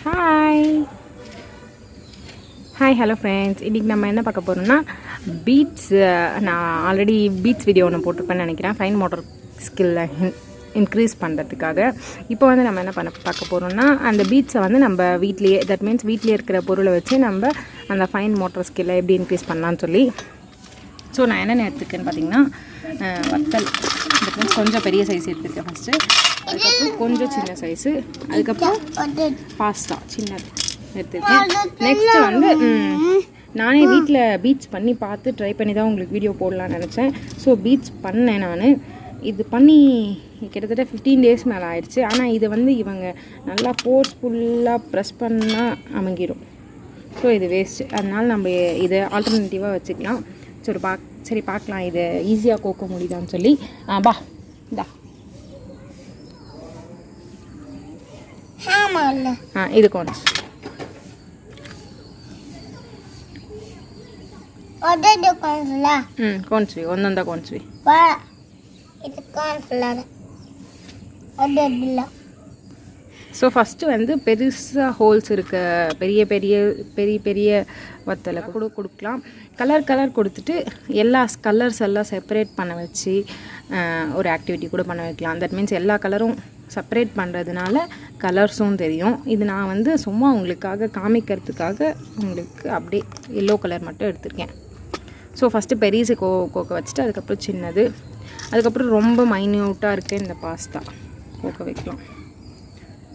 Hi hello friends, இன்றைக்கி நம்ம என்ன பார்க்க போகிறோம்னா பீட்ஸ். நான் ஆல்ரெடி பீட்ஸ் வீடியோ ஒன்று போட்டிருப்பேன்னு நினைக்கிறேன், ஃபைன் மோட்டர் ஸ்கில்லை இன்க்ரீஸ் பண்ணுறதுக்காக. இப்போ வந்து நம்ம என்ன பார்க்க போகிறோம்னா அந்த பீட்ஸை வந்து நம்ம வீட்லேயே, தட் மீன்ஸ் வீட்லேயே இருக்கிற பொருளை வச்சு நம்ம அந்த ஃபைன் மோட்டர் ஸ்கில்லை எப்படி இன்க்ரீஸ் பண்ணலான்னு சொல்லி. ஸோ நான் என்னென்ன எடுத்துருக்கேன்னு பார்த்தீங்கன்னா, வத்தல், தட் மீன்ஸ் கொஞ்சம் பெரிய சைஸ் எடுத்துருக்கேன் ஃபஸ்ட்டு, அதுக்கப்புறம் கொஞ்சம் சின்ன சைஸு, அதுக்கப்புறம் பாஸ்தா சின்னது எடுத்துருக்கேன். நெக்ஸ்ட்டு வந்து நானே வீட்டில் பீட்ஸ் பண்ணி பார்த்து ட்ரை பண்ணி தான் உங்களுக்கு வீடியோ போடலான்னு நினச்சேன். ஸோ பீட்ஸ் பண்ணேன் நான். இது பண்ணி கிட்டத்தட்ட 15 days மேலே ஆயிடுச்சு. ஆனால் இதை வந்து இவங்க நல்லா ஃபோர்ஸ்ஃபுல்லாக ப்ரெஸ் பண்ணால் அமுங்கிடும். ஸோ இது வேஸ்ட்டு. அதனால் நம்ம இதை ஆல்டர்னேட்டிவாக வச்சுக்கலாம். சரி பார்க்கலாம் இதை ஈஸியாக கோக்க முடியுதான்னு சொல்லி. பா இந்தா இது கொஞ்சம் கோன்ஸ்வி ಒಂದೊಂದ ಕೋನ್ಸ್ವಿ. ஸோ ஃபஸ்ட்டு வந்து பெருசாக ஹோல்ஸ் இருக்க பெரிய பெரிய பெரிய பெரிய வத்தலை கூட கொடுக்கலாம். கலர் கொடுத்துட்டு எல்லா கலர்ஸ் எல்லாம் செப்பரேட் பண்ண வச்சு ஒரு ஆக்டிவிட்டி கூட பண்ண வைக்கலாம். தட் மீன்ஸ் எல்லா கலரும் செப்பரேட் பண்ணுறதுனால கலர்ஸும் தெரியும். இது நான் வந்து சும்மா உங்களுக்காக காமிக்கிறதுக்காக உங்களுக்கு அப்படியே எல்லோ கலர் மட்டும் எடுத்திருக்கேன். ஸோ ஃபஸ்ட்டு பெரிசு கோக்க வச்சுட்டு அதுக்கப்புறம் சின்னது, அதுக்கப்புறம் ரொம்ப மைன்யூட்டாக இருக்க இந்த பாஸ்தா கோக்க வைக்கலாம்.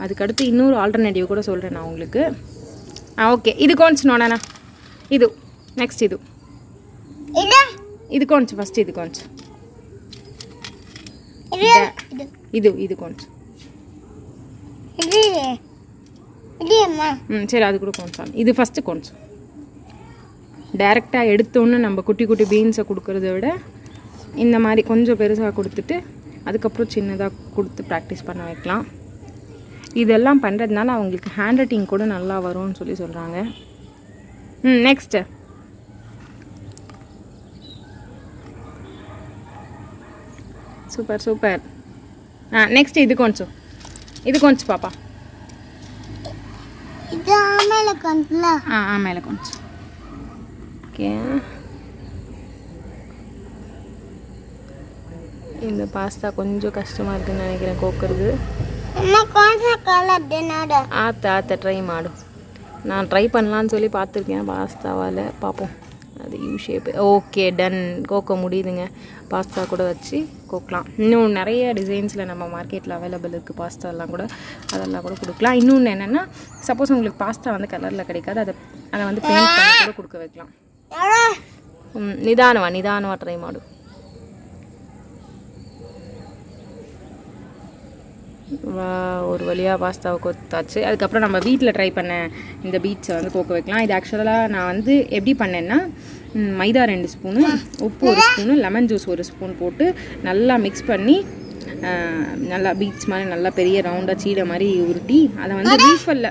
அதுக்கடுத்து இன்னொரு ஆல்டர்னேட்டிவ் கூட சொல்கிறேன் நான் உங்களுக்கு. ஓகே, இது கோன்ஸ் நோடாண்ணா. இது நெக்ஸ்ட் இது கோன்ஸ். ஃபஸ்ட் இது கோன்ஸ், இது கோன்ஸ். சரி, அது கூட கோன்ஸ். இது ஃபஸ்ட்டு கோன்ஸ். டைரெக்டாக எடுத்தோன்னு நம்ம குட்டி குட்டி பீன்ஸை கொடுக்குறத விட இந்த மாதிரி கொஞ்சம் பெருசாக கொடுத்துட்டு அதுக்கப்புறம் சின்னதாக கொடுத்து ப்ராக்டிஸ் பண்ண வைக்கலாம். இதெல்லாம் பண்ணுறதுனால அவங்களுக்கு ஹேண்ட் ரைட்டிங் கூட நல்லா வரும்னு சொல்லி சொல்கிறாங்க. Next super. நெக்ஸ்ட் இது கொஞ்சம் பாப்பா. மேலே கொஞ்சம். ஓகே, இந்த பாஸ்தா கொஞ்சம் கஷ்டமாக இருக்குன்னு நினைக்கிறேன் கோக்கிறது. ஆத்த ட்ரை மாடு. நான் ட்ரை பண்ணலான்னு சொல்லி பார்த்துருக்கேன் பாஸ்தாவால். பார்ப்போம் அது யூ ஷேப்பு. Okay, done. கோக்க முடியுதுங்க. பாஸ்தா கூட வச்சு கோக்கலாம். இன்னும் நிறைய டிசைன்ஸில் நம்ம மார்க்கெட்டில் அவைலபிள் இருக்குது பாஸ்தாலாம் கூட, அதெல்லாம் கூட கொடுக்கலாம். இன்னொன்று என்னென்னா, சப்போஸ் உங்களுக்கு பாஸ்தா வந்து கலரில் கிடைக்காது, அதை வந்து பெயிண்ட் பண்ணி கூட கொடுக்க வைக்கலாம். ನಿಧಾನವಾ ಟ್ರೈ ಮಾಡು. ஒரு வழியாக பாஸ்தாவை கொத்தாச்சு. அதுக்கப்புறம் நம்ம வீட்டில் ட்ரை பண்ண இந்த பீட்ஸை வந்து கோக்க வைக்கலாம். இது ஆக்சுவலாக நான் வந்து எப்படி பண்ணேன்னா, மைதா 2 ஸ்பூனு, உப்பு 1 ஸ்பூனு, லெமன் ஜூஸ் 1 ஸ்பூன் போட்டு நல்லா மிக்ஸ் பண்ணி நல்லா பீட்ஸ் மாதிரி நல்லா பெரிய ரவுண்டாக சீடை மாதிரி உருட்டி அதை வந்து ரீஃபல்ல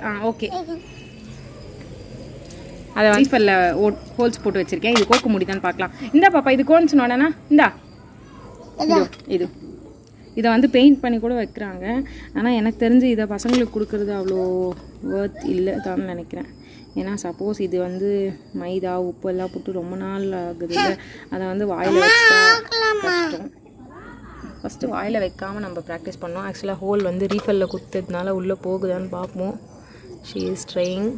அதை ரீஃபல்ல ஹோல்ஸ் போட்டு வச்சுருக்கேன். இது கோக்க முடியுதான்னு பார்க்கலாம். இந்தா பாப்பா, இது கோன்ஸ் நோடனா. இந்தா இதை வந்து பெயிண்ட் பண்ணி கூட வைக்கிறாங்க. ஆனால் எனக்கு தெரிஞ்சு இதை பசங்களுக்கு கொடுக்குறது அவ்வளோ ஒர்த் இல்லை தான் நினைக்கிறேன். ஏன்னா சப்போஸ் இது வந்து மைதா உப்பு எல்லாம் போட்டு ரொம்ப நாள் ஆகுது இல்லை, அதை வந்து வாயில் வச்சா கஷ்டம். ஃபஸ்ட்டு வாயில் வைக்காமல் நம்ம ப்ராக்டிஸ் பண்ணோம். ஆக்சுவலாக ஹோல் வந்து ரீஃபல்லில் கொடுத்ததுனால உள்ளே போகுதான்னு பார்ப்போம். She is trying.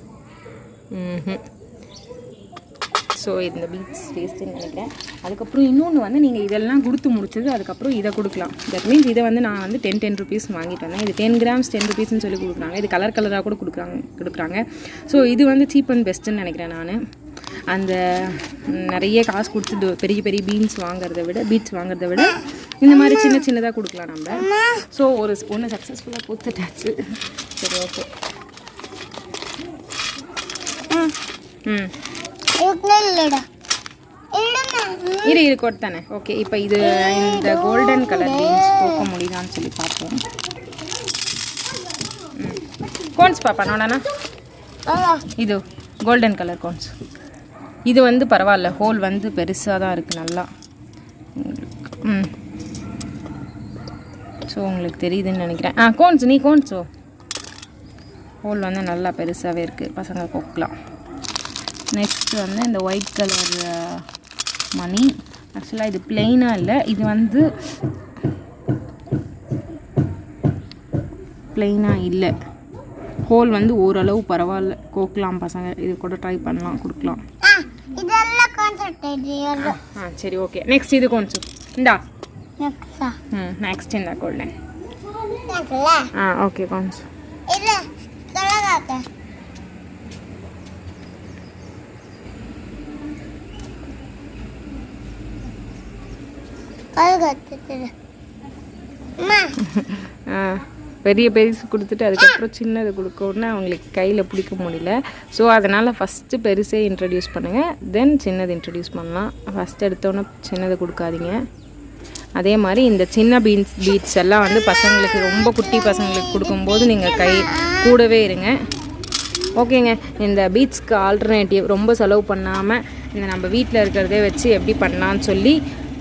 ஸோ இந்த பீட்ஸ் டேஸ்ட்டுன்னு நினைக்கிறேன். அதுக்கப்புறம் இன்னொன்று வந்து நீங்கள் இதெல்லாம் கொடுத்து முடிச்சது அதுக்கப்புறம் இதை கொடுக்கலாம். தட் மீன்ஸ் இதை வந்து நான் வந்து 10 rupees வாங்கிட்டு வந்தேன். இது 10 grams 10 rupeesன்னு சொல்லி கொடுக்குறாங்க. இது கலராக கூட கொடுக்குறாங்க. ஸோ இது வந்து சீப் அண்ட் பெஸ்ட்டுன்னு நினைக்கிறேன் நான். அந்த நிறைய காசு கொடுத்து பெரிய பெரிய பீட்ஸ் வாங்குறத விட இந்த மாதிரி சின்னதாக கொடுக்கலாம் நம்ம. ஸோ ஒரு ஒன்று சக்ஸஸ்ஃபுல்லாக கொடுத்துட்டாச்சு. சரி, ஓகே. இரு கொடுத்தானே. ஓகே, இப்போ இது இந்த கோல்டன் கலர் பீன்ஸ் போக்க முடியுதான்னு சொல்லி பார்ப்போம். கோன்ஸ் பாப்பா நோடானா. இது கோல்டன் கலர் கோன்ஸ். இது வந்து பரவாயில்ல, ஹோல் வந்து பெருசாக தான் இருக்குது நல்லா. ஸோ உங்களுக்கு தெரியுதுன்னு நினைக்கிறேன். கோன்ஸ் நீ கோன்ஸோ ஹோல் வந்து நல்லா பெருசாகவே இருக்குது, பசங்க கொக்கலாம். நெக்ஸ்ட்டு வந்து இந்த ஒயிட் கலர் மணி. ஆக்சுவலாக இது பிளெயினாக இல்லை, இது வந்து பிளெயினாக இல்லை, ஹோல் வந்து ஓரளவு பரவாயில்ல, கோக்கலாம் பசங்க. இது கூட ட்ரை பண்ணலாம், கொடுக்கலாம். சரி ஓகே. நெக்ஸ்ட் இது கொஞ்சம் இந்தா. நெக்ஸ்ட் இந்த கோல்டன். ஓகே கொஞ்சம் பெரிய பெருசு கொடுத்துட்டு அதுக்கப்புறம் சின்னது கொடுக்கணுன்னு அவங்களுக்கு கையில் பிடிக்க முடியல. ஸோ அதனால் ஃபஸ்ட்டு பெருசே இன்ட்ரடியூஸ் பண்ணுங்கள், தென் சின்னது இன்ட்ரடியூஸ் பண்ணலாம். ஃபஸ்ட் எடுத்தோன்னே சின்னது கொடுக்காதீங்க. அதே மாதிரி இந்த சின்ன பீட்ஸ் எல்லாம் வந்து பசங்களுக்கு, ரொம்ப குட்டி பசங்களுக்கு கொடுக்கும்போது நீங்கள் கை கூடவே இருங்க. ஓகேங்க. இந்த பீட்ஸ்க்கு ஆல்டர்னேட்டிவ் ரொம்ப செலவு பண்ணாமல் இந்த நம்ம வீட்டில் இருக்கிறதே வச்சு எப்படி பண்ணலான்னு சொல்லி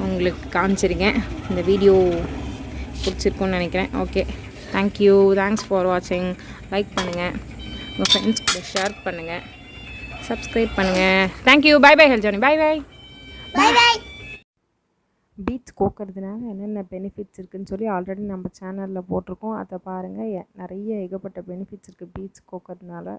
உங்களுக்கு காமிச்சிருக்கேன். இந்த வீடியோ பிடிச்சிருக்குன்னு நினைக்கிறேன். ஓகே, தேங்க்யூ, தேங்க்ஸ் ஃபார் வாட்சிங். லைக் பண்ணுங்கள், உங்கள் ஃப்ரெண்ட்ஸ் கூட ஷேர் பண்ணுங்கள், சப்ஸ்கிரைப் பண்ணுங்கள். தேங்க்யூ. பை பை ஹெல்ஜானி. Bye bye. பீட்ஸ் கோக்கிறதுனால என்னென்ன பெனிஃபிட்ஸ் இருக்குதுன்னு சொல்லி ஆல்ரெடி நம்ம சேனலில் போட்டிருக்கோம், அதை பாருங்கள். நிறைய ஏகப்பட்ட பெனிஃபிட்ஸ் இருக்குது பீட்ஸ் கோக்கிறதுனால.